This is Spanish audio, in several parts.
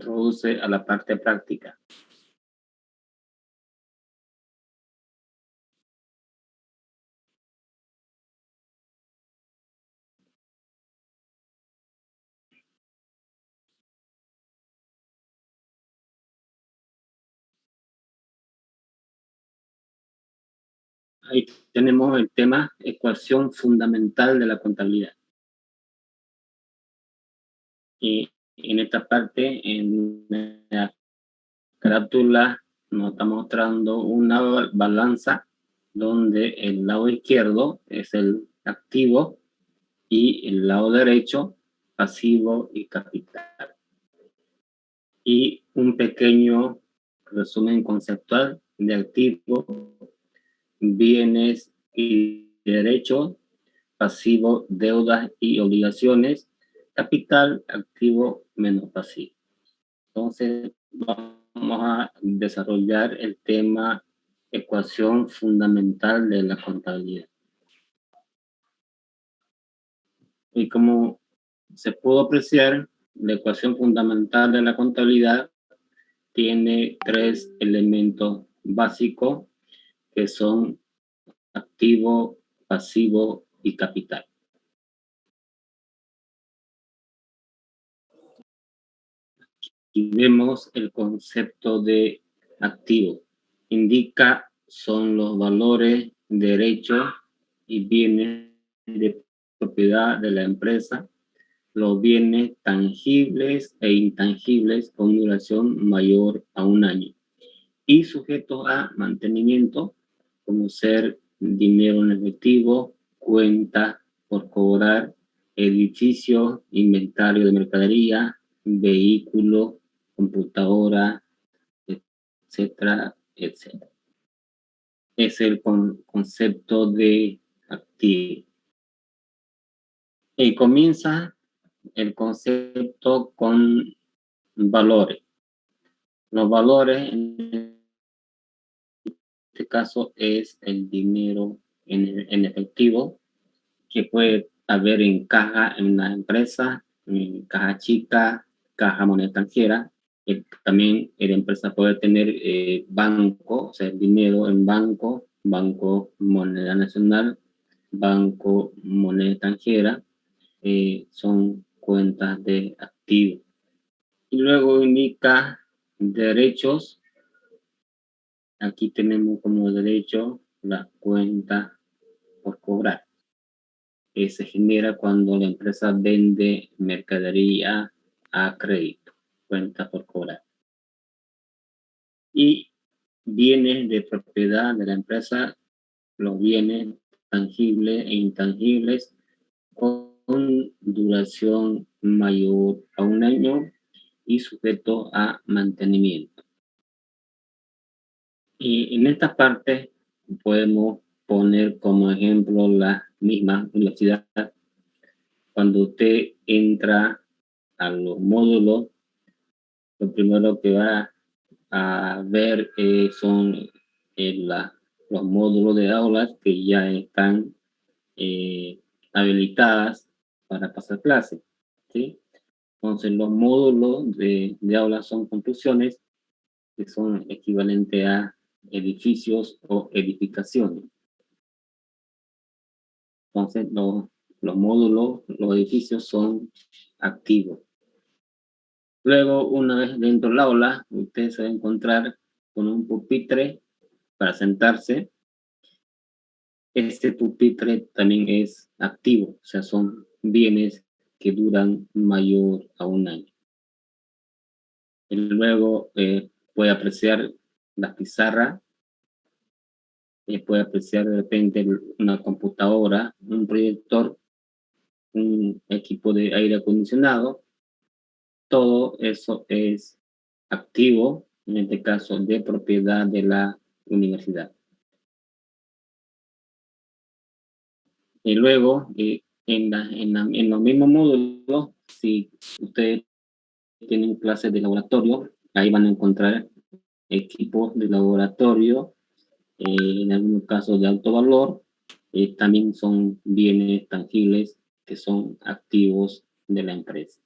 introduce a la parte práctica. Ahí tenemos el tema ecuación fundamental de la contabilidad. Y en esta parte, en la carátula, nos está mostrando una balanza donde el lado izquierdo es el activo y el lado derecho pasivo y capital. Y un pequeño resumen conceptual de activo, bienes y derechos, pasivo, deudas y obligaciones, capital, activo menos pasivo. Entonces, vamos a desarrollar el tema ecuación fundamental de la contabilidad. Y como se pudo apreciar, la ecuación fundamental de la contabilidad tiene 3 elementos básicos que son activo, pasivo y capital. Y vemos el concepto de activo. Indica son los valores, derechos y bienes de propiedad de la empresa, los bienes tangibles e intangibles con duración mayor a 1 año y sujetos a mantenimiento, como ser dinero en efectivo, cuentas por cobrar, edificios, inventario de mercadería, vehículos, computadora, etcétera, etcétera. Es el concepto de activo. Y comienza el concepto con valores. Los valores en este caso es el dinero en efectivo que puede haber en caja en una empresa, en caja chica, caja moneda extranjera. También la empresa puede tener banco, o sea, dinero en banco, banco moneda nacional, banco moneda extranjera, son cuentas de activos. Y luego indica derechos. Aquí tenemos como derecho la cuenta por cobrar, que se genera cuando la empresa vende mercadería a crédito, cuenta por cobrar. Y bienes de propiedad de la empresa, los bienes tangibles e intangibles con duración mayor a 1 año y sujeto a mantenimiento. Y en esta parte podemos poner como ejemplo la misma velocidad. Cuando usted entra a los módulos, lo primero que va a ver son los módulos de aulas que ya están habilitadas para pasar clases, ¿sí? Entonces, los módulos de aulas son construcciones que son equivalentes a edificios o edificaciones. Entonces, los módulos, los edificios son activos. Luego, una vez dentro del aula, usted se va a encontrar con un pupitre para sentarse. Este pupitre también es activo, o sea, son bienes que duran mayor a 1 año. Y luego puede apreciar la pizarra, puede apreciar de repente una computadora, un proyector, un equipo de aire acondicionado. Todo eso es activo, en este caso de propiedad de la universidad. Y luego, en los mismos módulos, si ustedes tienen clases de laboratorio, ahí van a encontrar equipos de laboratorio, en algunos casos de alto valor, también son bienes tangibles que son activos de la empresa.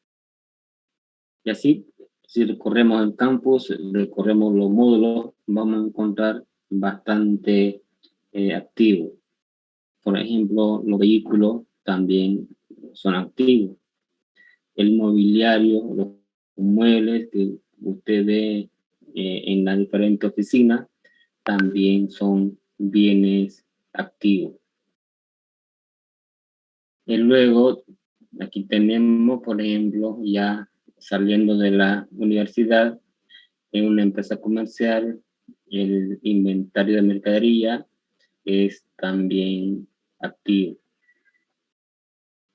Y así Si recorremos el campus, recorremos los módulos, vamos a encontrar bastante activos. Por ejemplo, los vehículos también son activos. El mobiliario, los muebles que usted ve en las diferentes oficinas, también son bienes activos. Y luego, aquí tenemos, por ejemplo, ya saliendo de la universidad, en una empresa comercial, el inventario de mercadería es también activo.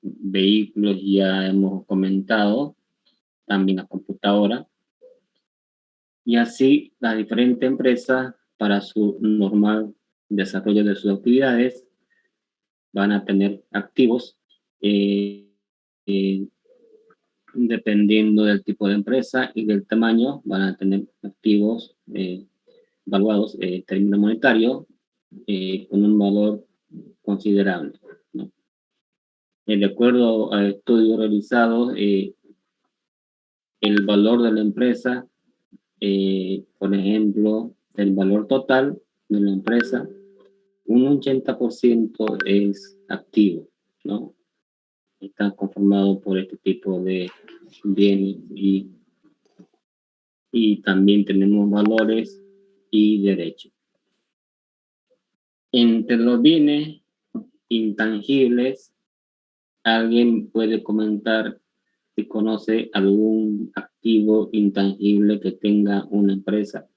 Vehículos ya hemos comentado, también la computadora. Y así las diferentes empresas, para su normal desarrollo de sus actividades, van a tener activos eh, eh, dependiendo del tipo de empresa y del tamaño, van a tener activos valuados en términos monetarios con un valor considerable, ¿no? De acuerdo a estudios realizados, el valor de la empresa, por ejemplo, el valor total de la empresa, un 80% es activo, ¿no? Está conformado por este tipo de bienes y también tenemos valores y derechos. Entre los bienes intangibles, ¿alguien puede comentar si conoce algún activo intangible que tenga una empresa?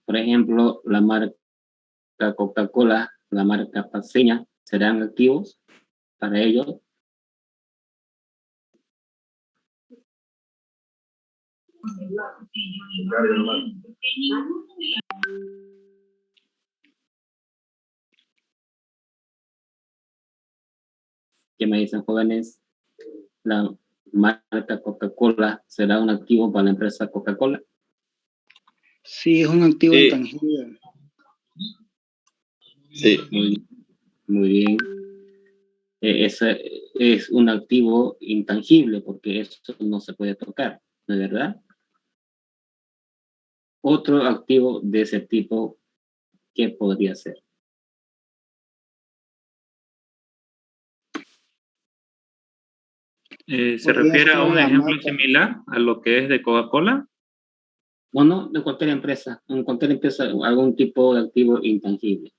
Por ejemplo, la marca Coca-Cola, la marca Paceña, ¿serán activos para ellos? ¿Qué me dicen, jóvenes? ¿La marca Coca-Cola será un activo para la empresa Coca-Cola? Sí, es un activo intangible. Sí. Muy bien. Ese es un activo intangible porque eso no se puede tocar, ¿no es verdad? Otro activo de ese tipo, ¿qué podría ser? ¿Se refiere a un ejemplo similar a lo que es de Coca-Cola? No, de cualquier empresa, algún tipo de activo intangible.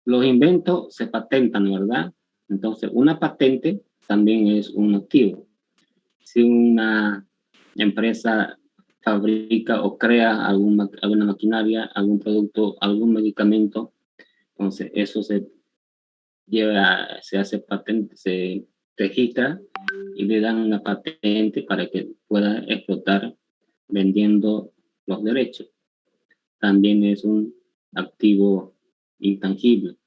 Los inventos se patentan, ¿verdad? Entonces, una patente también es un activo. Si una empresa fabrica o crea alguna maquinaria, algún producto, algún medicamento, entonces eso se hace patente, se registra y le dan una patente para que pueda explotar vendiendo los derechos. También es un activo intangible.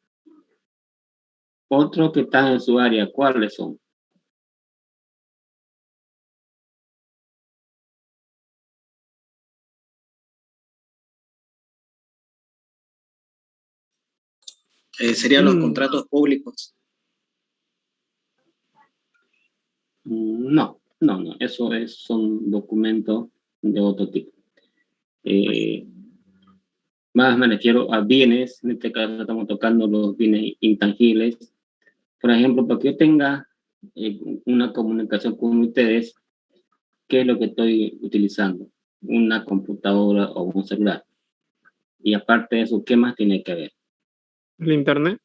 Otros que están en su área, ¿cuáles son? Serían los contratos públicos. No, eso son documentos de otro tipo. Más me refiero a bienes, en este caso estamos tocando los bienes intangibles. Por ejemplo, para que yo tenga una comunicación con ustedes, ¿qué es lo que estoy utilizando? Una computadora o un celular. Y aparte de eso, ¿qué más tiene que ver? ¿El internet?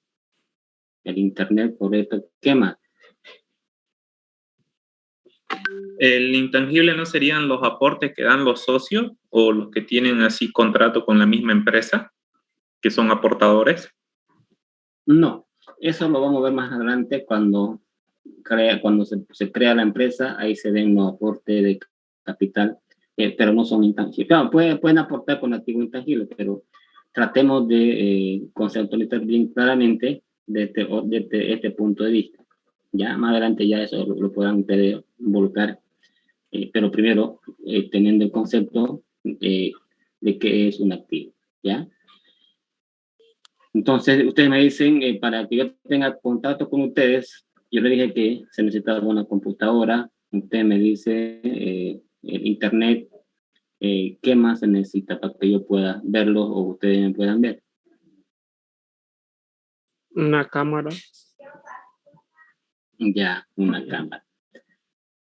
El internet, correcto. ¿Qué más? ¿El intangible no serían los aportes que dan los socios o los que tienen así contrato con la misma empresa, que son aportadores? No, eso lo vamos a ver más adelante cuando cuando se crea la empresa, ahí se ven los aportes de capital, pero no son intangibles. Claro, pueden aportar con activo intangible, pero tratemos de conceptualizar bien claramente desde este punto de vista. Ya más adelante ya eso lo puedan ustedes involucrar, pero primero teniendo el concepto de qué es un activo, ¿ya? Entonces, ustedes me dicen, para que yo tenga contacto con ustedes, yo le dije que se necesitaba una computadora, usted me dice el internet, ¿qué más se necesita para que yo pueda verlo o ustedes me puedan ver? Una cámara. Ya, una cámara.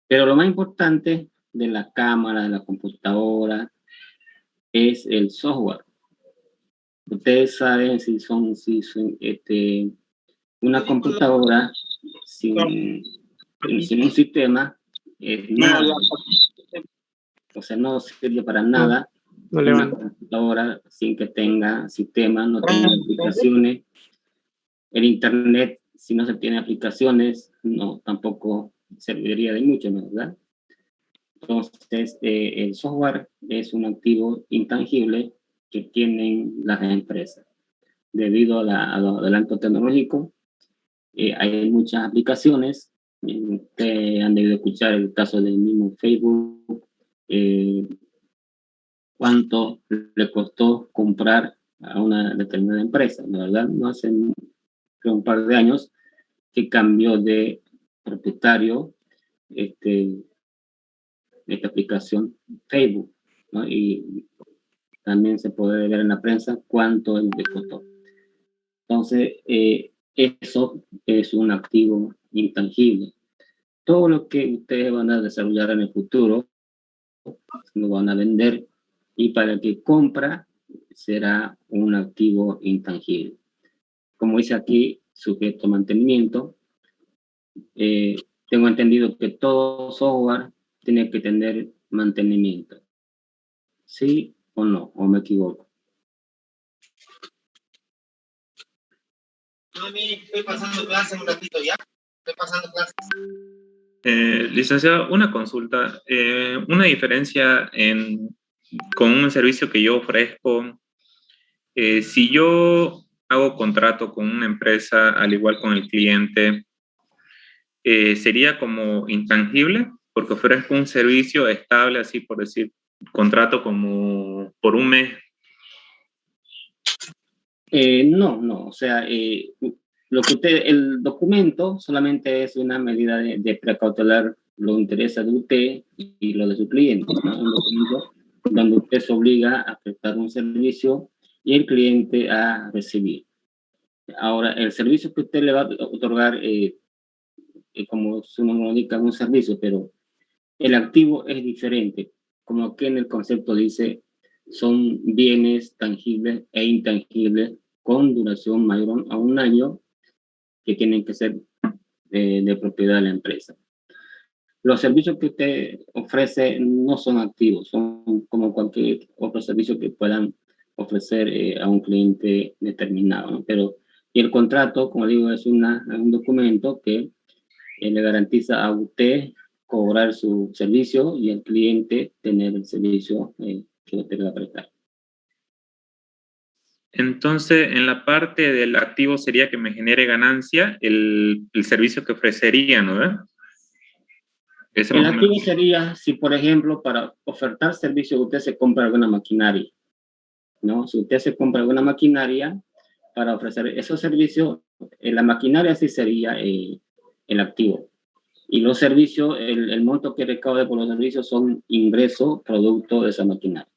Pero lo más importante de la cámara, de la computadora, es el software. Ustedes saben si son una computadora sin un sistema, nada. O sea, no sirve para nada. No Una levanta. computadora sin que tenga sistema, no tenga aplicaciones. El internet, si no se tiene aplicaciones, no, tampoco serviría de mucho, ¿no? ¿Verdad? Entonces, el software es un activo intangible que tienen las empresas. Debido a los adelantos tecnológicos, hay muchas aplicaciones. Ustedes han debido escuchar el caso del mismo Facebook. ¿Cuánto le costó comprar a una determinada empresa? La verdad, no hace un par de años que cambió de propietario esta aplicación Facebook, ¿no? Y también se puede ver en la prensa cuánto le costó. Entonces, eso es un activo intangible. Todo lo que ustedes van a desarrollar en el futuro lo van a vender y para el que compra será un activo intangible. Como dice aquí, sujeto a mantenimiento, tengo entendido que todo software tiene que tener mantenimiento. ¿Sí o no? ¿O me equivoco? Estoy pasando clases un ratito ya. Estoy pasando clases. Licenciado, una consulta. Una diferencia con un servicio que yo ofrezco. Si yo hago contrato con una empresa, al igual con el cliente, ¿sería como intangible? Porque ofrezco un servicio estable, así por decir, contrato como por un mes. No, o sea, lo que el documento solamente es una medida de precautelar los intereses de usted y lo de su cliente, ¿no? Un documento donde usted se obliga a prestar un servicio y el cliente a recibir. Ahora, el servicio que usted le va a otorgar, como su nombre indica, un servicio, pero el activo es diferente, como que en el concepto dice, son bienes tangibles e intangibles con duración mayor a un año que tienen que ser de propiedad de la empresa. Los servicios que usted ofrece no son activos, son como cualquier otro servicio que puedan ofrecer a un cliente determinado, ¿no? Pero y el contrato, como digo, es un documento que le garantiza a usted cobrar su servicio y al cliente tener el servicio que usted le va a prestar. Entonces, en la parte del activo sería que me genere ganancia el servicio que ofrecería, ¿no? El activo sería si, por ejemplo, para ofertar servicio usted se compra alguna maquinaria, ¿no? Si usted se compra alguna maquinaria para ofrecer esos servicios, la maquinaria sí sería el activo. Y los servicios, el monto que recaude por los servicios son ingresos producto de esa maquinaria.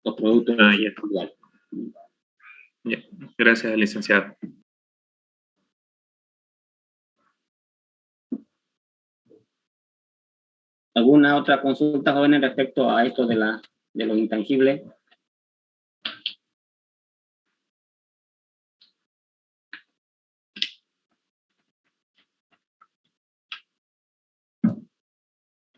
Los productos ya. Ya. Gracias, licenciado. ¿Alguna otra consulta, jóvenes, respecto a esto de lo intangible?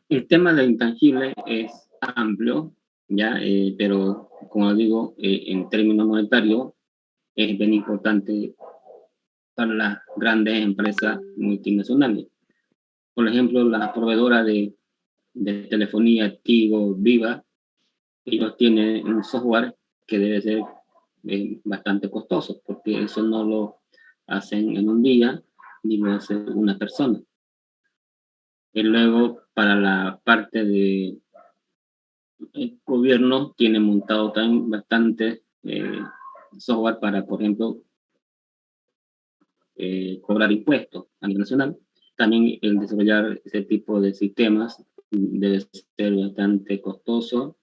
El tema de lo intangible es amplio, ¿ya? Pero, como digo, en términos monetarios, es bien importante para las grandes empresas multinacionales. Por ejemplo, la proveedora de telefonía Tigo, Viva, ellos tienen un software que debe ser bastante costoso, porque eso no lo hacen en un día, ni lo hace una persona. Y luego, para la parte de el gobierno, tiene montado también bastante software para, por ejemplo, cobrar impuestos a nivel nacional. También el desarrollar ese tipo de sistemas debe ser bastante costoso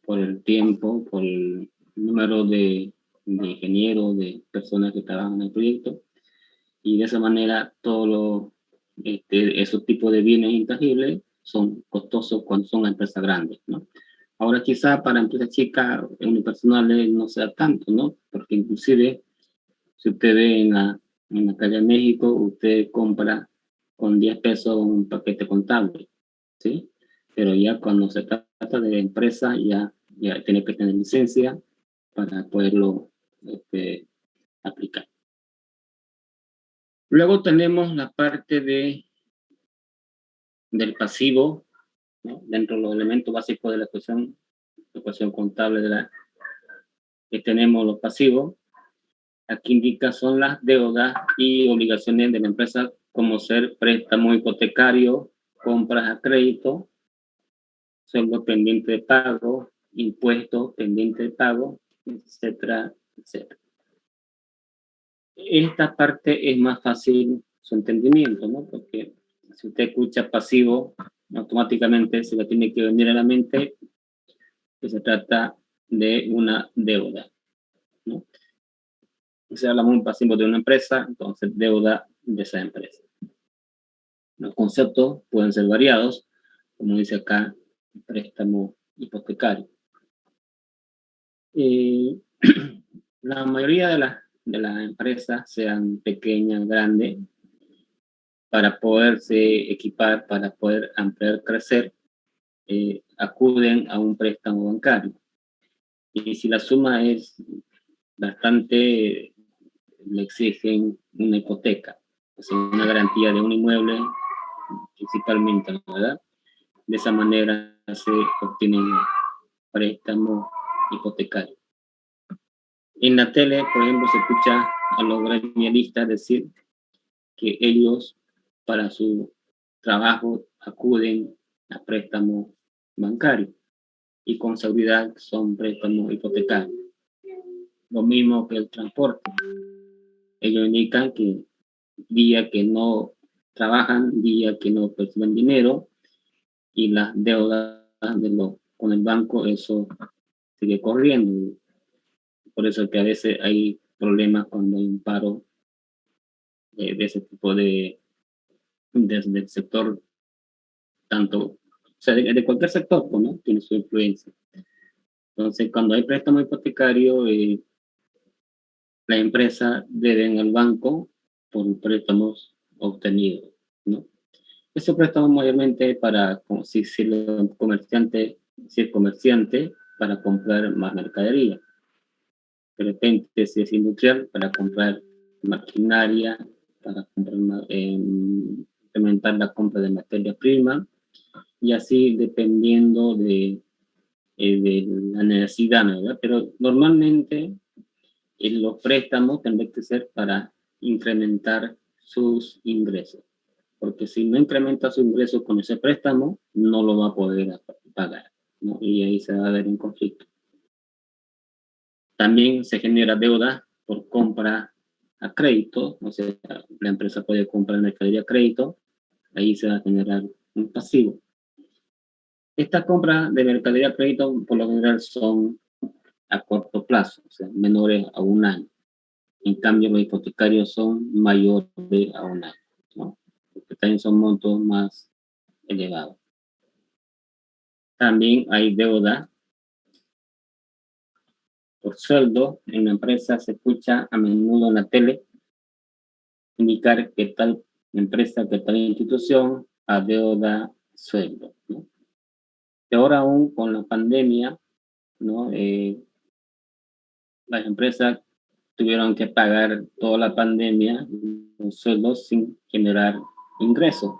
por el tiempo, por el número de ingenieros, de personas que trabajan en el proyecto, y de esa manera todos esos tipos de bienes intangibles son costosos cuando son empresas grandes, ¿no? Ahora quizá para empresas chicas, unipersonales, no sea tanto, ¿no? Porque inclusive, si usted ve en la calle de México, usted compra con 10 pesos un paquete contable, ¿sí? Pero ya cuando se trata de empresa, ya tiene que tener licencia para poderlo aplicar. Luego tenemos la parte del pasivo, ¿no? Dentro de los elementos básicos de la ecuación contable que tenemos los pasivos. Aquí indica son las deudas y obligaciones de la empresa, como ser préstamo hipotecario, compras a crédito, sueldo pendiente de pago, impuestos pendiente de pago, etcétera, etcétera. Esta parte es más fácil su entendimiento, ¿no? Porque si usted escucha pasivo, automáticamente se le tiene que venir a la mente que se trata de una deuda, ¿no? Si hablamos de un pasivo de una empresa, entonces deuda de esa empresa. Los conceptos pueden ser variados, como dice acá, préstamo hipotecario. La mayoría de las empresas, sean pequeñas, grandes, para poderse equipar, para poder ampliar, crecer, acuden a un préstamo bancario. Y si la suma es bastante, le exigen una hipoteca, o sea, una garantía de un inmueble, principalmente, ¿verdad? De esa manera se obtienen préstamos hipotecarios. En la tele, por ejemplo, se escucha a los gremialistas decir que ellos, para su trabajo, acuden a préstamos bancarios y con seguridad son préstamos hipotecarios. Lo mismo que el transporte. Ellos indican que día que no trabajan, día que no perciben dinero, y las deudas con el banco, eso sigue corriendo. Por eso que a veces hay problemas cuando hay un paro de ese tipo del sector, tanto, o sea, de cualquier sector, ¿no? Tiene su influencia. Entonces, cuando hay préstamo hipotecario, las empresas deben al banco por préstamos obtenidos, ¿no? Ese préstamo mayormente para, si el comerciante, para comprar más mercadería. De repente, si es industrial, para comprar maquinaria, para comprar, implementar la compra de materia prima, y así dependiendo de la necesidad, ¿verdad? Pero normalmente los préstamos tendrán que ser para incrementar sus ingresos, porque si no incrementa su ingreso con ese préstamo, no lo va a poder pagar, ¿no? Y ahí se va a ver un conflicto. También se genera deuda por compra a crédito, o sea, la empresa puede comprar mercadería a crédito, ahí se va a generar un pasivo. Estas compras de mercadería a crédito por lo general son a corto plazo, o sea, menores a un año. En cambio, los hipotecarios son mayores a un año, ¿no? Porque también son montos más elevados. También hay deuda por sueldo. En la empresa se escucha a menudo en la tele indicar que tal empresa, que tal institución adeuda sueldo, ¿no? Y ahora aún con la pandemia, ¿no? Las empresas tuvieron que pagar toda la pandemia los sueldos sin generar ingresos.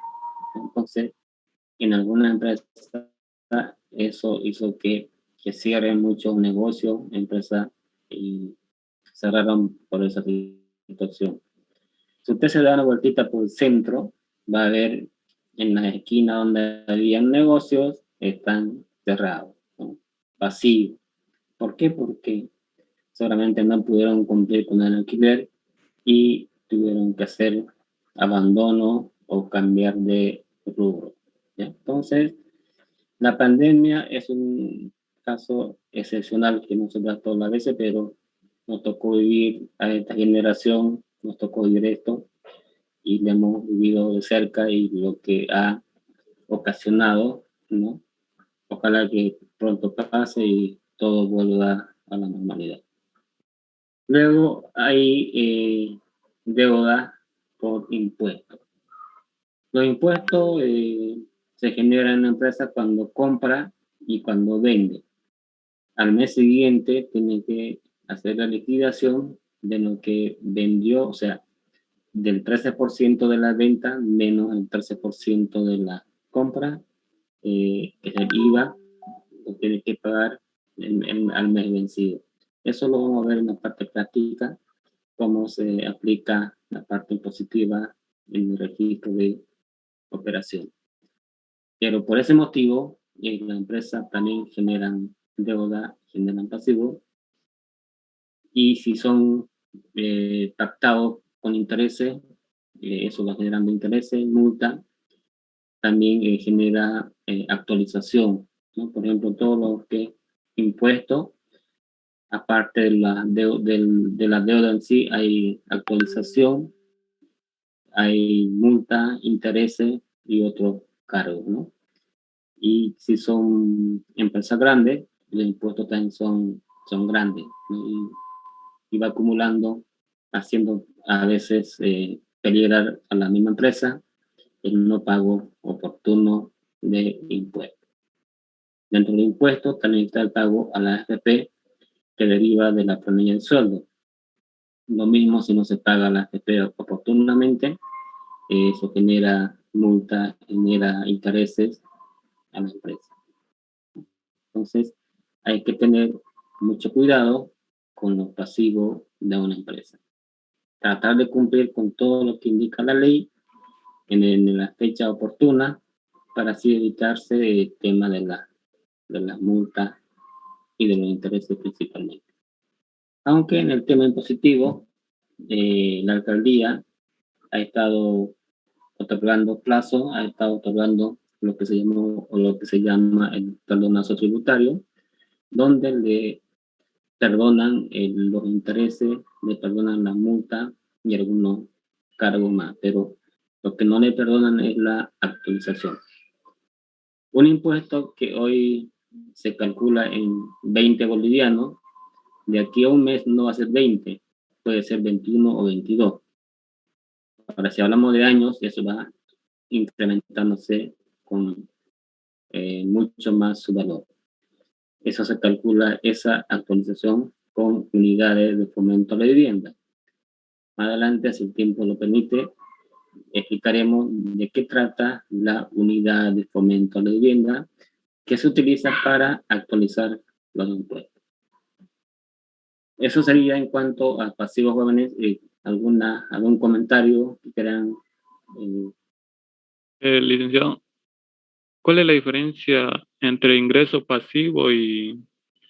Entonces, en algunas empresas eso hizo que cierren muchos negocios, empresas, y cerraron por esa situación. Si usted se da una vueltita por el centro, va a ver en las esquinas donde habían negocios, están cerrados, ¿no? Vacíos. ¿Por qué? Porque seguramente no pudieron cumplir con el alquiler y tuvieron que hacer abandono o cambiar de rubro, ¿ya? Entonces, la pandemia es un caso excepcional que no se da todas las veces, pero nos tocó vivir a esta generación, nos tocó vivir esto y lo hemos vivido de cerca y lo que ha ocasionado, ¿no? Ojalá que pronto pase y todo vuelva a la normalidad. Luego hay deuda por impuestos. Los impuestos se generan en la empresa cuando compra y cuando vende. Al mes siguiente tiene que hacer la liquidación de lo que vendió, o sea, del 13% de la venta menos el 13% de la compra, que es el IVA, lo tiene que pagar al mes vencido. Eso lo vamos a ver en la parte práctica, cómo se aplica la parte impositiva en el registro de operación. Pero por ese motivo, la empresa también generan deuda, generan pasivo, y si son pactados con intereses, eso va generando intereses, multa, también genera actualización, ¿no? Por ejemplo, todo lo que impuestos, aparte de de la deuda en sí, hay actualización, hay multa, intereses y otros cargos, ¿no? Y si son empresas grandes, los impuestos también son grandes, ¿no? Y va acumulando, haciendo a veces peligrar a la misma empresa el no pago oportuno de impuestos. Dentro de impuestos también está el pago a la AFP que deriva de la planilla del sueldo. Lo mismo si no se paga la AFP oportunamente, eso genera multa, genera intereses a la empresa. Entonces, hay que tener mucho cuidado con los pasivos de una empresa. Tratar de cumplir con todo lo que indica la ley en la fecha oportuna para así evitarse el tema de las multas y de los intereses principalmente. Aunque en el tema impositivo, la alcaldía ha estado otorgando plazo, ha estado otorgando lo que se llamó o lo que se llama el perdonazo tributario, donde le perdonan los intereses, le perdonan la multa y algunos cargos más, pero lo que no le perdonan es la actualización. Un impuesto que hoy se calcula en 20 bolivianos, de aquí a un mes no va a ser 20, puede ser 21 o 22. Ahora, si hablamos de años, eso va incrementándose con mucho más su valor. Eso se calcula, esa actualización, con unidades de fomento a la vivienda. Más adelante, si el tiempo lo permite, explicaremos de qué trata la unidad de fomento a la vivienda que se utiliza para actualizar los impuestos. Eso sería en cuanto a pasivos jóvenes. ¿Algún comentario que quieran? Licenciado, ¿cuál es la diferencia entre ingreso pasivo y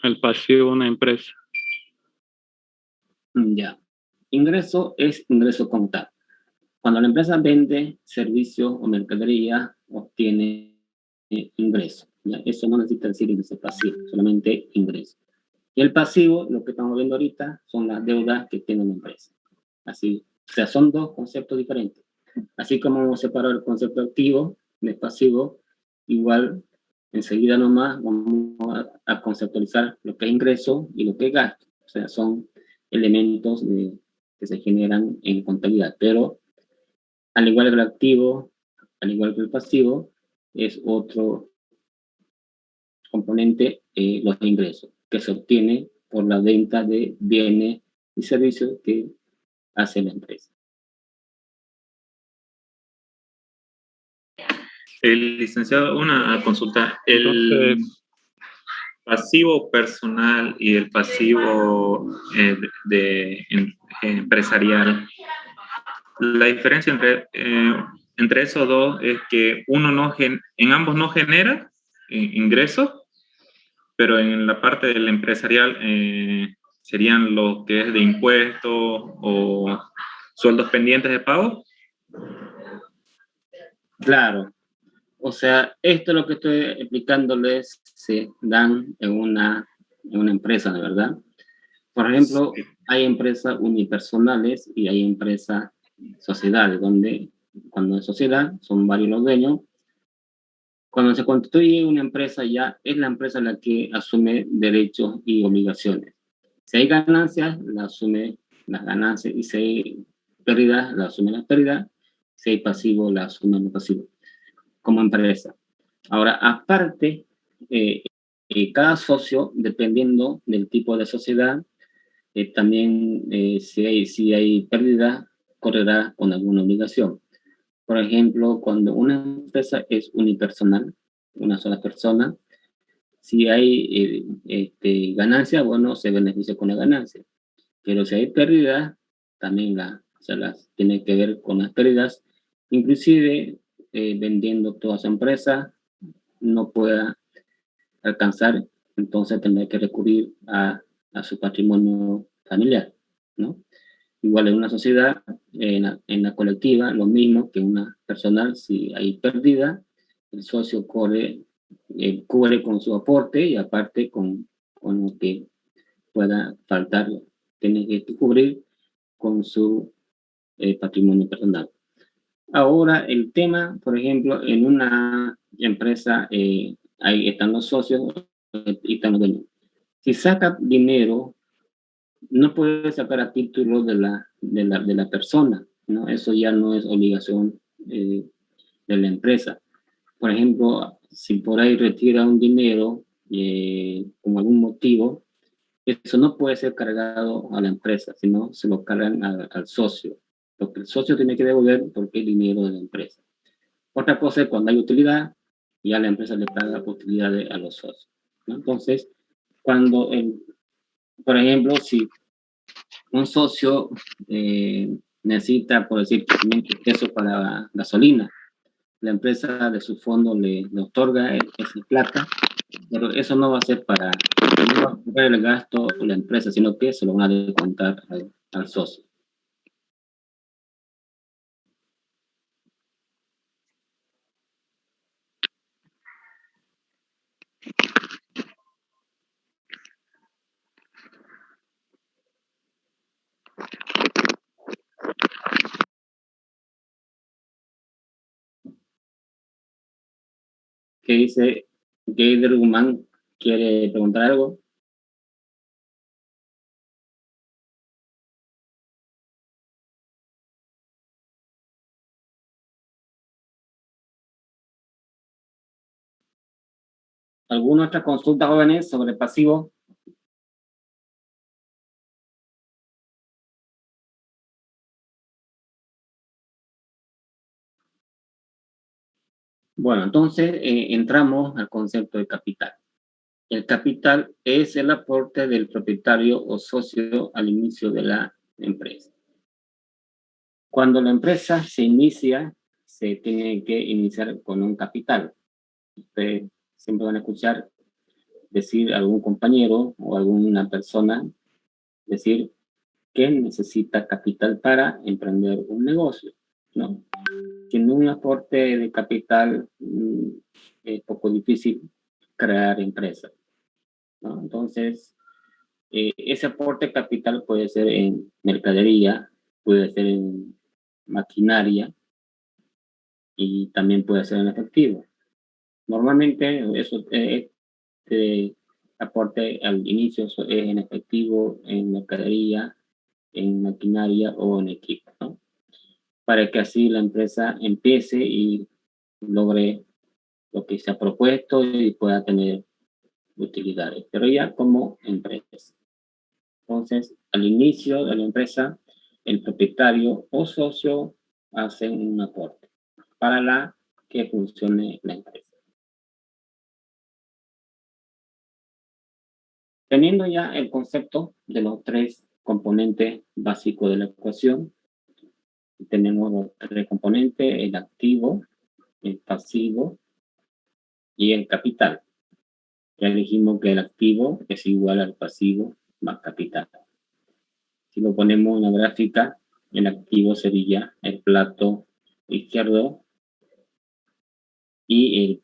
el pasivo de una empresa? Ya. Ingreso es ingreso contable. Cuando la empresa vende servicios o mercadería, obtiene ingreso. ¿Ya? Eso no necesita decir ingreso pasivo, solamente ingreso. Y el pasivo, lo que estamos viendo ahorita, son las deudas que tiene la empresa. Así, o sea, son dos conceptos diferentes. Así como hemos separado el concepto activo de pasivo, igual enseguida nomás vamos a conceptualizar lo que es ingreso y lo que es gasto. O sea, son elementos que se generan en contabilidad, pero al igual que el activo, al igual que el pasivo, es otro componente, los ingresos, que se obtiene por la venta de bienes y servicios que hace la empresa. El licenciado, una consulta. El Entonces, pasivo personal y el pasivo empresarial. La diferencia entre esos dos es que uno en ambos no genera ingresos, pero en la parte del empresarial serían los que es de impuestos o sueldos pendientes de pago. Claro. O sea, esto es lo que estoy explicándoles, se dan en una empresa, ¿de verdad? Por ejemplo, hay empresas unipersonales y hay empresas sociedades, donde cuando es sociedad son varios los dueños. Cuando se constituye una empresa ya es la empresa la que asume derechos y obligaciones. Si hay ganancias, la asume las ganancias, y si hay pérdidas, la asume las pérdidas. Si hay pasivo, la asume los pasivos, como empresa. Ahora, aparte, cada socio, dependiendo del tipo de sociedad, también si hay pérdida, correrá con alguna obligación. Por ejemplo, cuando una empresa es unipersonal, una sola persona, si hay ganancia, bueno, se beneficia con la ganancia. Pero si hay pérdida, también se las tiene que ver con las pérdidas. Inclusive, vendiendo toda su empresa, no pueda alcanzar, entonces tendrá que recurrir a su patrimonio familiar, ¿no? Igual en una sociedad, en la colectiva, lo mismo que una personal, si hay pérdida, el socio cubre con su aporte y aparte con lo que pueda faltar, tiene que cubrir con su patrimonio personal. Ahora, el tema, por ejemplo, en una empresa, ahí están los socios y están los dueños. Si saca dinero, no puede sacar a título de la persona, ¿no? Eso ya no es obligación de la empresa. Por ejemplo, si por ahí retira un dinero con algún motivo, eso no puede ser cargado a la empresa, sino se lo cargan al socio. Lo que el socio tiene que devolver porque es dinero de la empresa. Otra cosa es cuando hay utilidad, ya la empresa le paga utilidades a los socios, ¿no? Entonces, cuando, por ejemplo, si un socio necesita, por decir, 500 pesos para gasolina, la empresa de su fondo le otorga esa plata, pero eso no va a ser para el gasto de la empresa, sino que se lo van a descontar al socio. ¿Qué dice Geider Guzmán? ¿Quiere preguntar algo? ¿Alguna otra consulta, jóvenes, sobre pasivo? Bueno, entonces entramos al concepto de capital. El capital es el aporte del propietario o socio al inicio de la empresa. Cuando la empresa se inicia, se tiene que iniciar con un capital. Ustedes siempre van a escuchar decir a algún compañero o alguna persona decir que necesita capital para emprender un negocio, ¿no? Sin un aporte de capital es poco difícil crear empresas, ¿no? Entonces, ese aporte de capital puede ser en mercadería, puede ser en maquinaria y también puede ser en efectivo. Normalmente eso este aporte al inicio es en efectivo, en mercadería, en maquinaria o en equipo, ¿no? Para que así la empresa empiece y logre lo que se ha propuesto y pueda tener utilidades, pero ya como empresa. Entonces, al inicio de la empresa, el propietario o socio hace un aporte para la que funcione la empresa. Teniendo ya el concepto de los tres componentes básicos de la ecuación, tenemos los tres componentes, el activo, el pasivo y el capital. Ya dijimos que el activo es igual al pasivo más capital. Si lo ponemos en la gráfica, el activo sería el plato izquierdo y el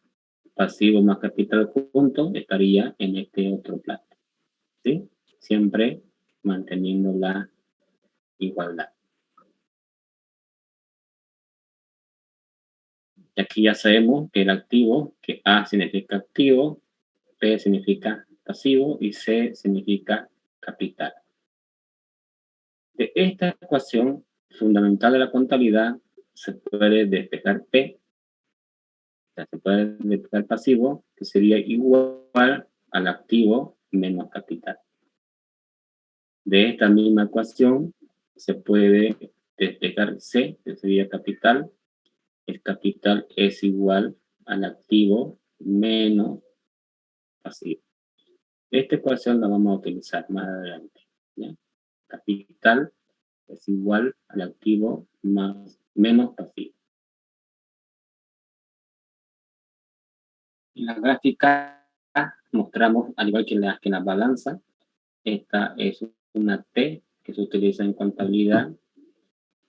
pasivo más capital junto estaría en este otro plato. ¿Sí? Siempre manteniendo la igualdad. Y aquí ya sabemos que el activo, que A significa activo, P significa pasivo y C significa capital. De esta ecuación fundamental de la contabilidad se puede despejar P, o sea, se puede despejar pasivo, que sería igual al activo menos capital. De esta misma ecuación se puede despejar C, que sería capital. El capital es igual al activo menos pasivo. Esta ecuación la vamos a utilizar más adelante, ¿ya? Capital es igual al activo menos pasivo. En la gráfica mostramos, al igual que la balanza, esta es una T que se utiliza en contabilidad.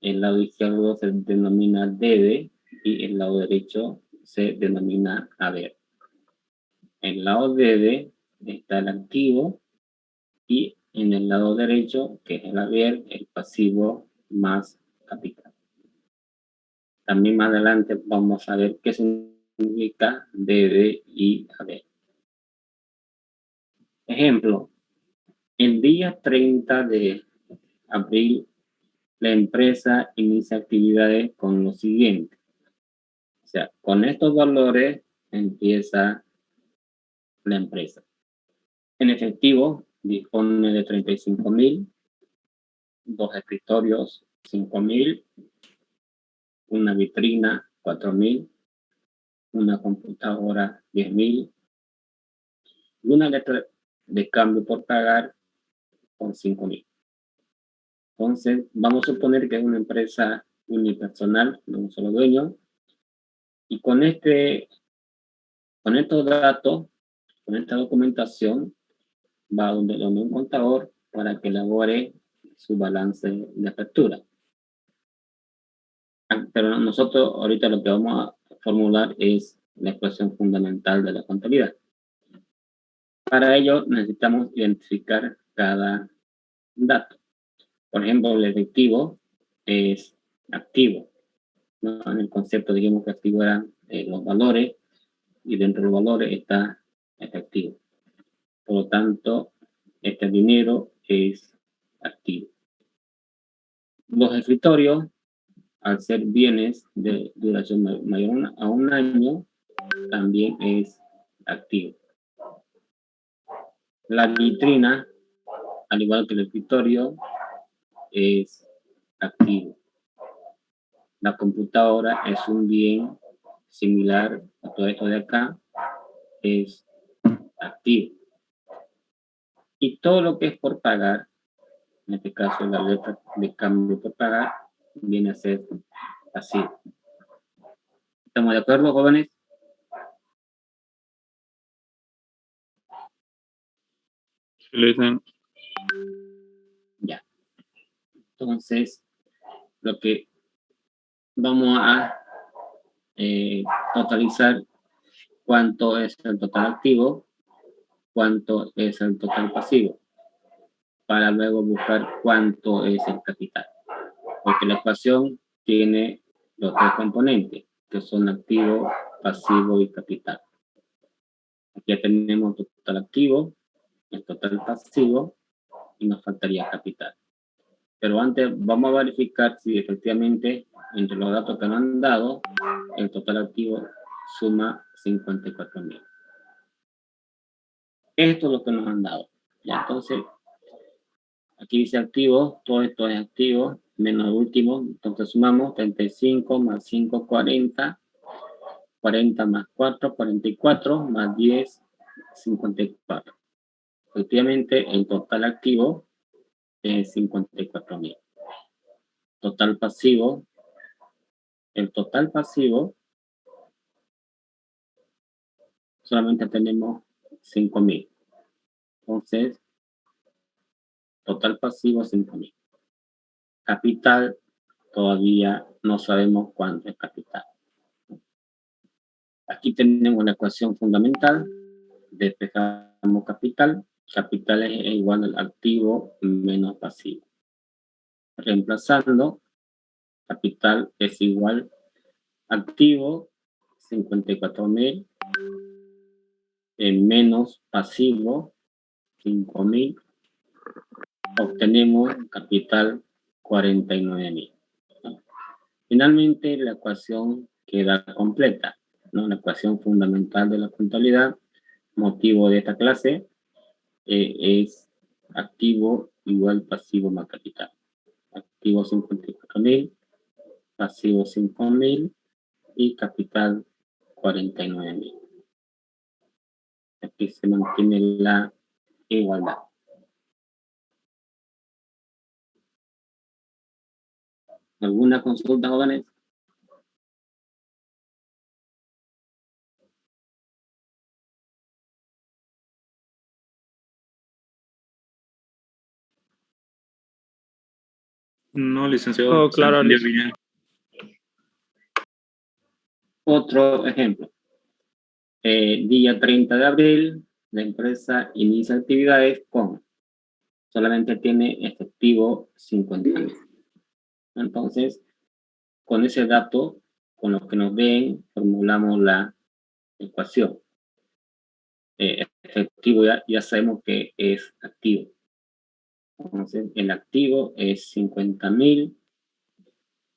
El lado izquierdo se denomina debe y el lado derecho se denomina haber. En el lado debe está el activo y en el lado derecho, que es el haber, el pasivo más capital. También más adelante vamos a ver qué significa debe y haber. Ejemplo, el día 30 de abril, la empresa inicia actividades con lo siguiente. O sea, con estos valores empieza la empresa. En efectivo, dispone de 35,000, 2 escritorios, 5,000, una vitrina, 4,000, una computadora, 10,000, y una letra de cambio por pagar por 5,000. Entonces, vamos a suponer que es una empresa unipersonal de un solo dueño, y con estos datos, con esta documentación, va donde un contador para que elabore su balance de factura. Pero nosotros ahorita lo que vamos a formular es la ecuación fundamental de la contabilidad. Para ello necesitamos identificar cada dato. Por ejemplo, el efectivo es activo, ¿no? En el concepto dijimos que activo eran los valores y dentro de los valores está efectivo. Por lo tanto, este dinero es activo. Los escritorios, al ser bienes de duración mayor a un año, también es activo. La vitrina, al igual que el escritorio, es activo. La computadora es un bien similar a todo esto de acá, es activo. Y todo lo que es por pagar, en este caso la letra de cambio por pagar, viene a ser pasivo. ¿Estamos de acuerdo, jóvenes? Sí, listen. Ya. Entonces, lo que vamos a totalizar, cuánto es el total activo, cuánto es el total pasivo, para luego buscar cuánto es el capital. Porque la ecuación tiene los tres componentes, que son activo, pasivo y capital. Aquí ya tenemos el total activo, el total pasivo y nos faltaría capital. Pero antes vamos a verificar si efectivamente entre los datos que nos han dado, el total activo suma 54,000. Esto es lo que nos han dado. Ya, entonces, aquí dice activo, todo esto es activo, menos el último, entonces sumamos 35 más 5, 40, 40 más 4, 44, más 10, 54. Efectivamente, el total activo es 54,000. Total pasivo, el total pasivo, solamente tenemos 5,000. Entonces, total pasivo 5,000. Capital, todavía no sabemos cuánto es capital. Aquí tenemos la ecuación fundamental. Despejamos capital. Capital es igual al activo menos pasivo. Reemplazando, capital es igual activo 54,000 menos pasivo 5,000. Obtenemos capital 49,000. Finalmente, la ecuación queda completa, ¿no? La ecuación fundamental de la contabilidad, motivo de esta clase, es activo igual pasivo más capital. Activo 54,000, pasivo 5,000 y capital 49,000. Aquí se mantiene la igualdad. ¿Alguna consulta, jóvenes? No, licenciado. Todo claro, se entendió bien. Otro ejemplo. Día 30 de abril, la empresa inicia actividades con, solamente tiene efectivo 50,000. Entonces, con ese dato, con lo que nos den, formulamos la ecuación. Efectivo ya sabemos que es activo. Entonces, el activo es 50,000.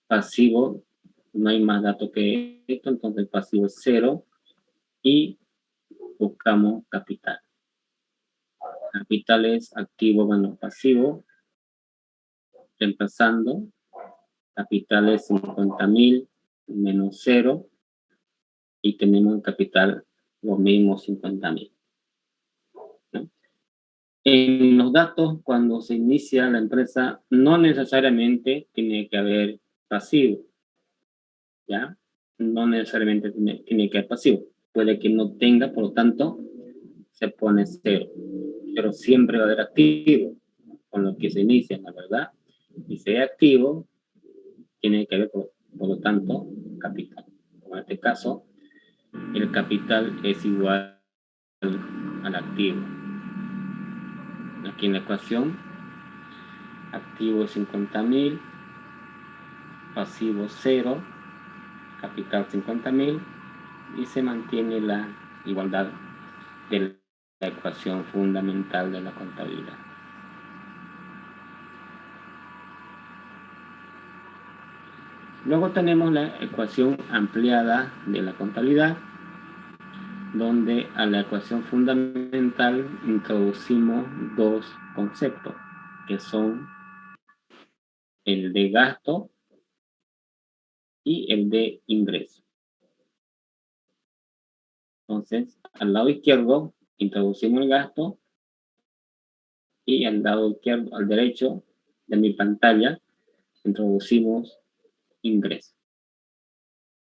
Pasivo, no hay más datos que esto, entonces el pasivo es 0. Y buscamos capital. Capital es activo menos pasivo. Reemplazando, capital es 50,000 menos 0. Y tenemos en capital los mismos 50,000. ¿No? En los datos, cuando se inicia la empresa, no necesariamente tiene que haber pasivo. ¿Ya? No necesariamente tiene que haber pasivo. Puede que no tenga, por lo tanto, se pone 0. Pero siempre va a haber activo con lo que se inicia, la verdad. Y si es activo, tiene que haber, por lo tanto, capital. En este caso, el capital es igual al activo. Aquí en la ecuación, activo 50,000, pasivo 0, capital 50,000, y se mantiene la igualdad de la ecuación fundamental de la contabilidad. Luego tenemos la ecuación ampliada de la contabilidad, donde a la ecuación fundamental introducimos dos conceptos, que son el de gasto y el de ingreso. Entonces, al lado izquierdo introducimos el gasto y al lado izquierdo, al derecho de mi pantalla, introducimos ingreso.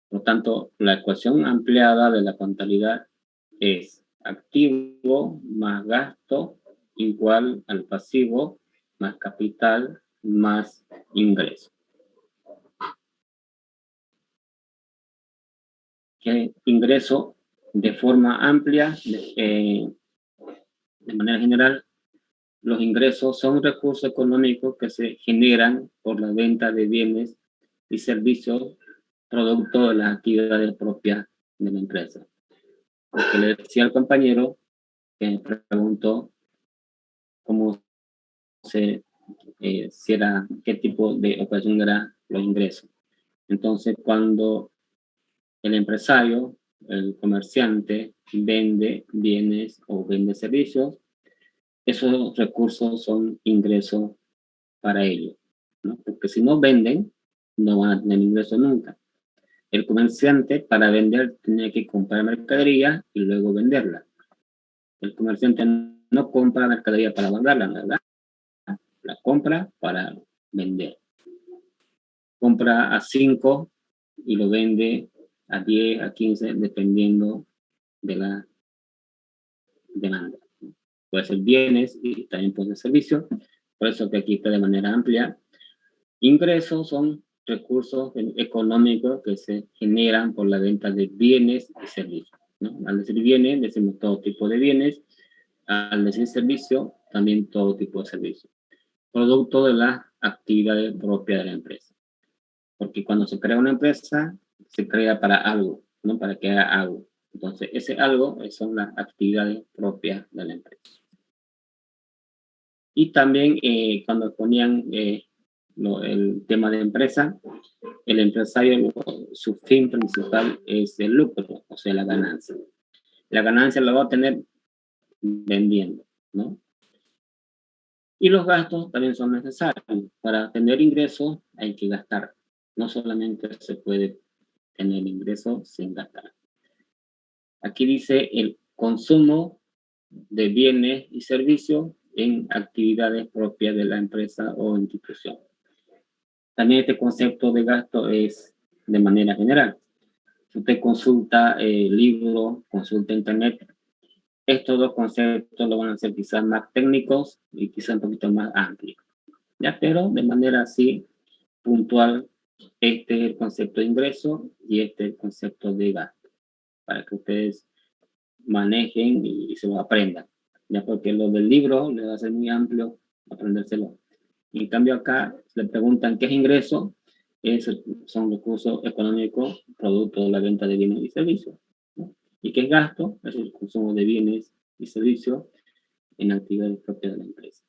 Por lo tanto, la ecuación ampliada de la contabilidad es activo más gasto igual al pasivo más capital más ingreso. Que ingreso de forma amplia, de manera general, los ingresos son recursos económicos que se generan por la venta de bienes y servicios producto de las actividades propias de la empresa. Porque le decía al compañero que me preguntó cómo qué tipo de operación era los ingresos. Entonces, cuando el empresario, el comerciante, vende bienes o vende servicios, esos recursos son ingresos para ellos, ¿no? Porque si no venden, no van a tener ingresos nunca. El comerciante para vender tenía que comprar mercadería y luego venderla. El comerciante no compra mercadería para guardarla, ¿verdad? La compra para vender. Compra a 5 y lo vende a 10, a 15, dependiendo de la demanda. Puede ser bienes y también puede ser servicios. Por eso que aquí está de manera amplia. Ingresos son recursos económicos que se generan por la venta de bienes y servicios, ¿no? Al decir bienes, decimos todo tipo de bienes. Al decir servicio, también todo tipo de servicios. Producto de las actividades propias de la empresa. Porque cuando se crea una empresa, se crea para algo, ¿no? Para que haga algo. Entonces, ese algo son las actividades propias de la empresa. Y también cuando ponían el tema de empresa, el empresario, su fin principal es el lucro, o sea, la ganancia. La ganancia la va a obtener vendiendo, ¿no? Y los gastos también son necesarios. Para tener ingresos hay que gastar. No solamente se puede tener ingresos sin gastar. Aquí dice el consumo de bienes y servicios en actividades propias de la empresa o institución. También este concepto de gasto es de manera general. Si usted consulta libros, consulta internet, estos dos conceptos lo van a hacer quizás más técnicos y quizás un poquito más amplios. ¿Ya? Pero de manera así puntual, este es el concepto de ingreso y este es el concepto de gasto, para que ustedes manejen y se lo aprendan. Ya, porque lo del libro le va a ser muy amplio aprendérselo. En cambio acá le preguntan qué es ingreso, son recursos económicos producto de la venta de bienes y servicios, ¿no? Y qué es gasto, es el consumo de bienes y servicios en actividades propias de la empresa.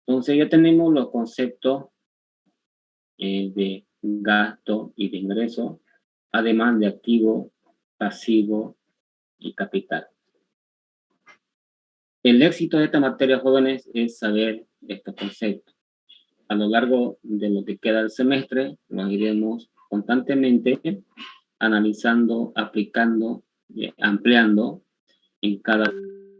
Entonces ya tenemos los conceptos de gasto y de ingreso, además de activo, pasivo y capital. El éxito de esta materia, jóvenes, es saber estos conceptos. A lo largo de lo que queda del semestre, los iremos constantemente analizando, aplicando, ampliando en cada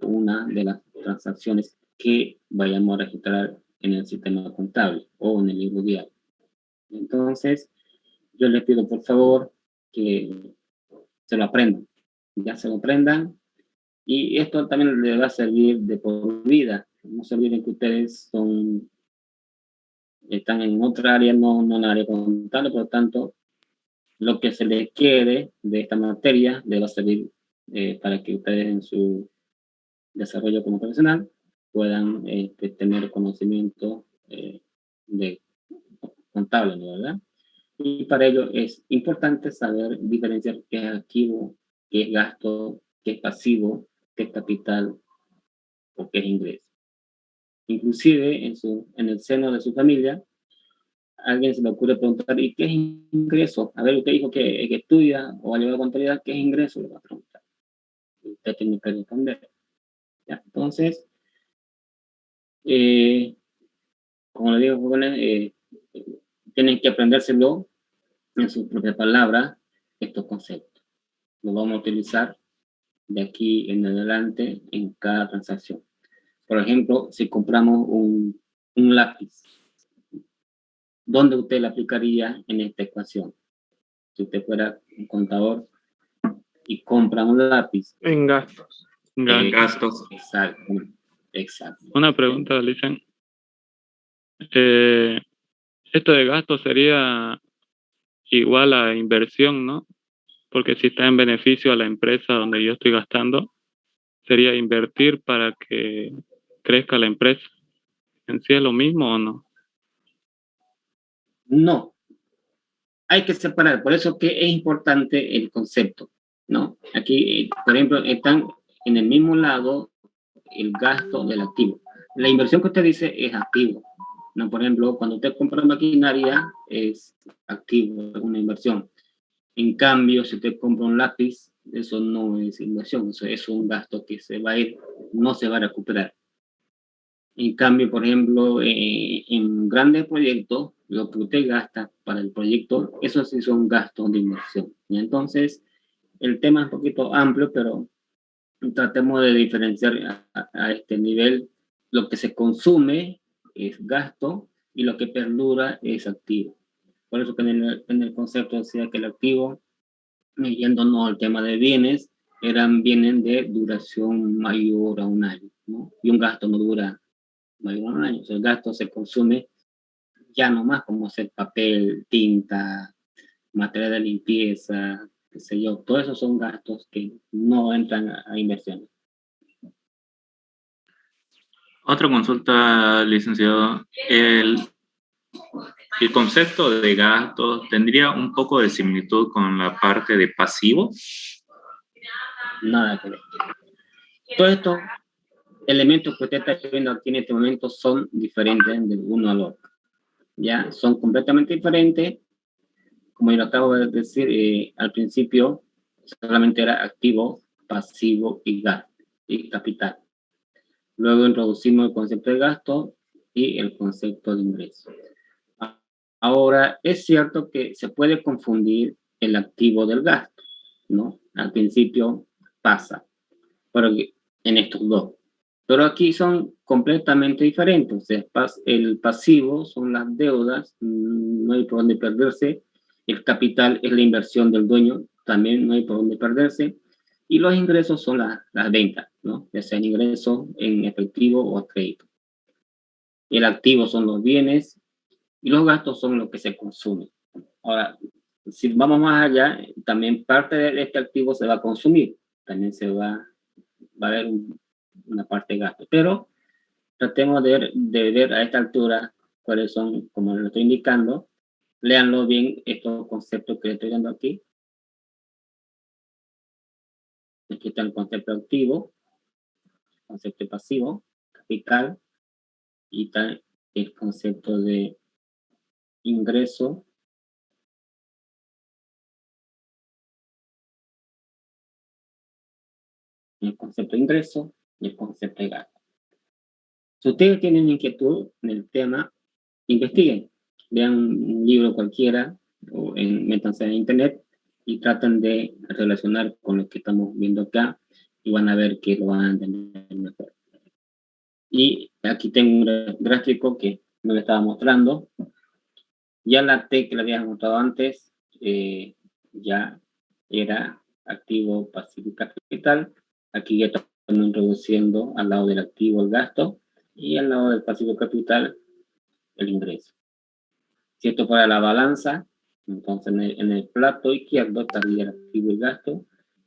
una de las transacciones que vayamos a registrar en el sistema contable o en el libro diario. Entonces, yo les pido por favor que se lo aprendan, ya se lo aprendan, y esto también les va a servir de por vida. No se olviden que ustedes están en otra área, no en la área contable, por lo tanto, lo que se les quiere de esta materia les va a servir para que ustedes en su desarrollo como profesional puedan tener conocimiento de contable, ¿no? ¿Verdad? Y para ello es importante saber diferenciar qué es activo, qué es gasto, qué es pasivo, qué es capital o qué es ingreso. Inclusive en el seno de su familia, a alguien se le ocurre preguntar, ¿y qué es ingreso? A ver, usted dijo que estudia o ha llevado contabilidad, ¿qué es ingreso? Le va a preguntar. Y usted tiene que responder. ¿Ya? Entonces, como le digo, jóvenes, tienen que aprendérselo en sus propias palabras, estos conceptos. Los vamos a utilizar de aquí en adelante en cada transacción. Por ejemplo, si compramos un lápiz, ¿dónde usted le aplicaría en esta ecuación? Si usted fuera un contador y compra un lápiz. En gastos. En gastos. Exacto, exacto. Una pregunta, Licen. Esto de gasto sería igual a inversión, ¿no? Porque si está en beneficio a la empresa donde yo estoy gastando, sería invertir para que crezca la empresa. ¿En sí es lo mismo o no? No, hay que separar, por eso que es importante el concepto, ¿no? Aquí, por ejemplo, están en el mismo lado el gasto del activo. La inversión que usted dice es activo, ¿no? Por ejemplo, cuando usted compra maquinaria es activo, es una inversión. En cambio, si usted compra un lápiz, eso no es inversión, eso es un gasto que se va a ir, no se va a recuperar. En cambio, por ejemplo, en grandes proyectos, lo que usted gasta para el proyecto, eso sí son gastos de inversión. Y entonces, el tema es un poquito amplio, pero tratemos de diferenciar a este nivel. Lo que se consume es gasto y lo que perdura es activo. Por eso que en el concepto decía que el activo, yéndonos al tema de bienes, eran bienes de duración mayor a un año, ¿no? Y un gasto no dura mayor a un año. O sea, el gasto se consume ya no más, como hacer papel, tinta, material de limpieza, qué sé yo. Todos esos son gastos que no entran a inversiones. Otra consulta, licenciado. El concepto de gasto tendría un poco de similitud con la parte de pasivo. Nada que ver. Todos estos elementos que usted está viendo aquí en este momento son diferentes de uno al otro. Ya son completamente diferentes. Como yo lo acabo de decir al principio, solamente era activo, pasivo y gasto y capital. Luego introducimos el concepto de gasto y el concepto de ingreso. Ahora, es cierto que se puede confundir el activo del gasto, ¿no? Al principio pasa, pero en estos dos. Pero aquí son completamente diferentes. O sea, el pasivo son las deudas, no hay por dónde perderse. El capital es la inversión del dueño, también no hay por dónde perderse. Y los ingresos son las ventas, ¿no? Ya sean ingresos en efectivo o a crédito. El activo son los bienes y los gastos son lo que se consume. Ahora, si vamos más allá, también parte de este activo se va a consumir. También va a haber una parte de gasto. Pero tratemos de ver a esta altura cuáles son, como lo estoy indicando. Léanlo bien estos conceptos que le estoy dando aquí. Aquí está el concepto activo, concepto pasivo, capital, y está el concepto de ingreso, el concepto de ingreso y el concepto de gasto. Si ustedes tienen inquietud en el tema, investiguen, vean un libro cualquiera o métanse en internet y traten de relacionar con lo que estamos viendo acá y van a ver que lo van a entender mejor. Y aquí tengo un gráfico que me estaba mostrando. Ya la T que le había mostrado antes ya era activo, pasivo y capital. Aquí ya estamos introduciendo al lado del activo el gasto y al lado del pasivo capital el ingreso. Si esto fuera la balanza, entonces en el plato izquierdo estaría el activo y el gasto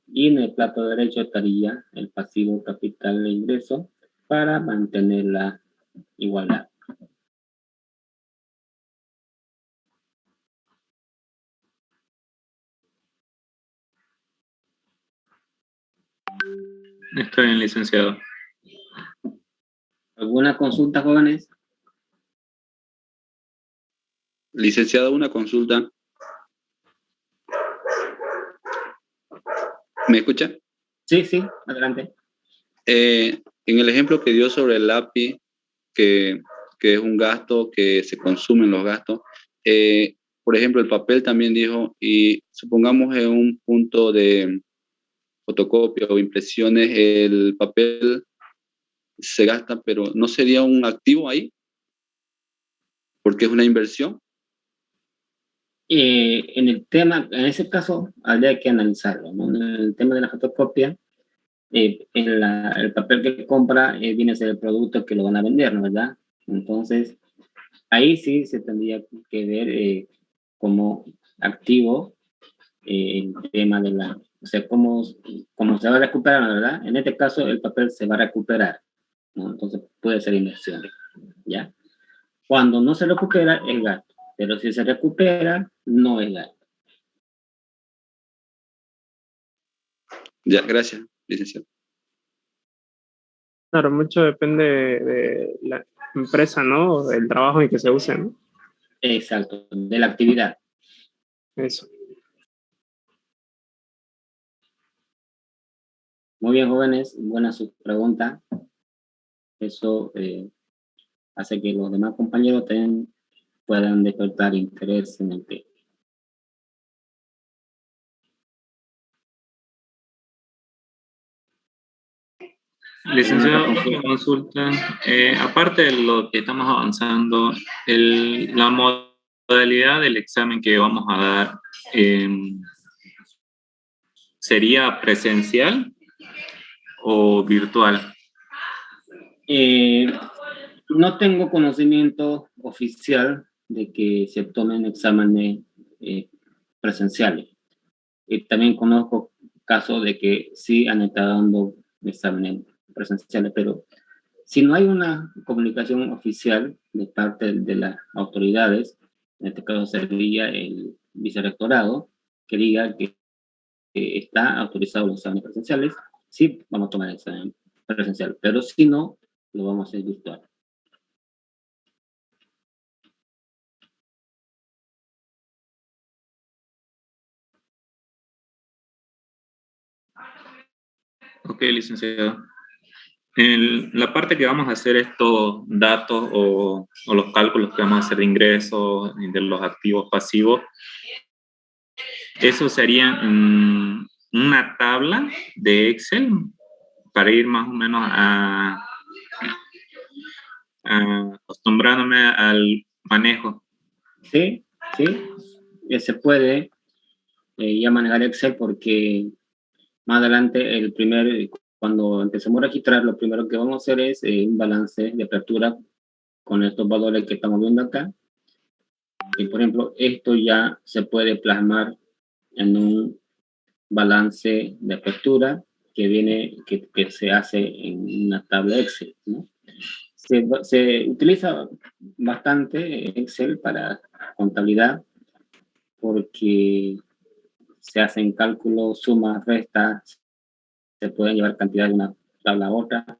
y en el plato derecho estaría el pasivo capital e ingreso para mantener la igualdad. Está bien, licenciado. ¿Alguna consulta, jóvenes? Licenciado, una consulta. ¿Me escucha? Sí, sí, adelante. En el ejemplo que dio sobre el lápiz, que es un gasto que se consumen los gastos, por ejemplo, el papel también dijo, y supongamos en un punto de fotocopia o impresiones, el papel se gasta, pero ¿no sería un activo ahí? Porque es una inversión. En el tema, en ese caso, habría que analizarlo, ¿no? En el tema de la fotocopia, el papel que compra viene a ser el producto que lo van a vender, ¿no? ¿Verdad? Entonces, ahí sí se tendría que ver como activo el tema de o sea, cómo se va a recuperar, ¿verdad? En este caso, el papel se va a recuperar, ¿no? Entonces, puede ser inversión, ¿ya? Cuando no se recupera, es gasto, pero si se recupera, no es gasto. Ya, gracias, licenciado. Claro, mucho depende de la empresa, ¿no? Del trabajo en que se use, ¿no? Exacto, de la actividad. Eso. Muy bien, jóvenes, buena su pregunta. Eso hace que los demás compañeros puedan puedan despertar interés en el tema. Licenciado, otra consulta. Aparte de lo que estamos avanzando, la modalidad del examen que vamos a dar ¿sería presencial o virtual? No tengo conocimiento oficial de que se tomen exámenes presenciales. También conozco casos de que sí han estado dando exámenes presenciales, pero si no hay una comunicación oficial de parte de las autoridades, en este caso sería el vicerrectorado, que diga que está autorizado los exámenes presenciales, sí vamos a tomar el examen presencial, pero si no, lo vamos a hacer virtual. Ok, licenciado. La parte que vamos a hacer estos datos o los cálculos que vamos a hacer de ingresos, de los activos pasivos, eso sería una tabla de Excel para ir más o menos acostumbrándome al manejo. Sí, se puede ya manejar Excel porque más adelante, cuando empecemos a registrar, lo primero que vamos a hacer es un balance de apertura con estos valores que estamos viendo acá. Y, por ejemplo, esto ya se puede plasmar en un balance de apertura que se hace en una tabla Excel, ¿no? Se utiliza bastante Excel para contabilidad porque se hacen cálculos, sumas, restas, se pueden llevar cantidades de una tabla a otra.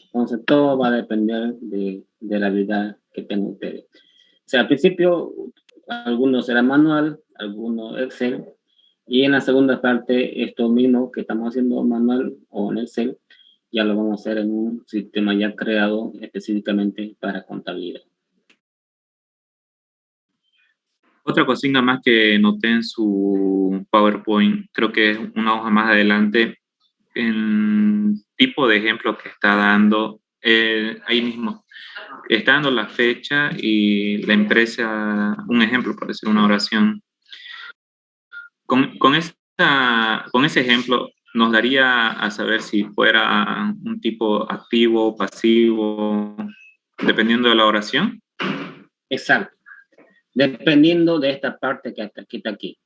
Entonces, todo va a depender de la habilidad que tengan ustedes. O sea, al principio, algunos será manual, algunos Excel, y en la segunda parte, esto mismo que estamos haciendo manual o en Excel, ya lo vamos a hacer en un sistema ya creado específicamente para contabilidad. Otra consigna más que noté en su PowerPoint, creo que es una hoja más adelante, el tipo de ejemplo que está dando, ahí mismo, está dando la fecha y la empresa, un ejemplo, por decir una oración. Con ese ejemplo, nos daría a saber si fuera un tipo activo, pasivo, dependiendo de la oración. Exacto. Dependiendo de esta parte que está aquí.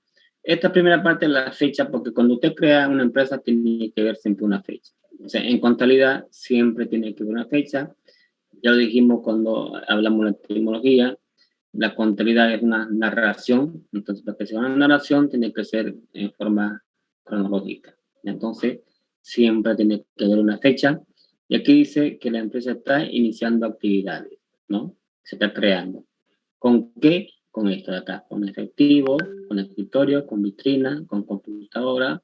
Esta primera parte es la fecha, porque cuando usted crea una empresa tiene que ver siempre una fecha. O sea, en contabilidad siempre tiene que ver una fecha. Ya lo dijimos cuando hablamos de la etimología, la contabilidad es una narración, entonces para que sea una narración tiene que ser en forma cronológica. Entonces, siempre tiene que haber una fecha. Y aquí dice que la empresa está iniciando actividades, ¿no? Se está creando. ¿Con qué? Con esto de acá, con efectivo, con escritorio, con vitrina, con computadora,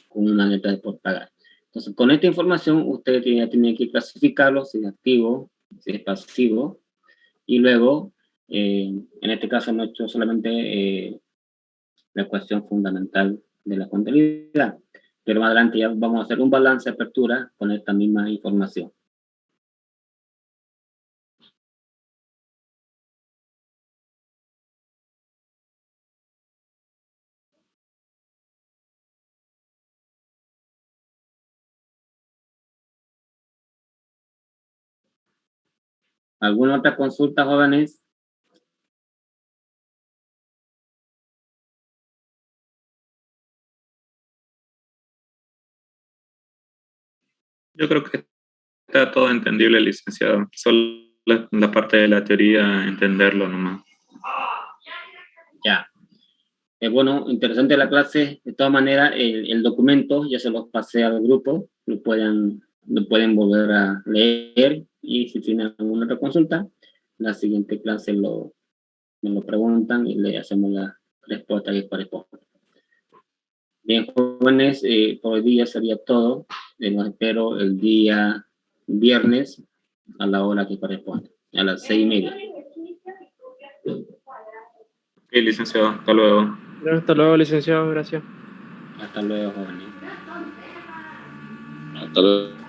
con una letra de por pagar. Entonces, con esta información, usted ya tiene que clasificarlo, si es activo, si es pasivo, y luego, en este caso, hemos hecho solamente la cuestión fundamental de la contabilidad, pero más adelante ya vamos a hacer un balance de apertura con esta misma información. ¿Alguna otra consulta, jóvenes? Yo creo que está todo entendible, licenciado. Solo la parte de la teoría, entenderlo nomás. Ya. Bueno, interesante la clase. De todas maneras, el documento ya se los pasé al grupo. Lo pueden volver a leer. Y si tienen alguna otra consulta, la siguiente clase me lo preguntan y le hacemos la respuesta que corresponde. Bien, jóvenes, por hoy día sería todo. Los espero el día viernes a la hora que corresponde, a las 6:30. licenciado, hasta luego. Hasta luego, licenciado, gracias. Hasta luego, jóvenes. Hasta luego.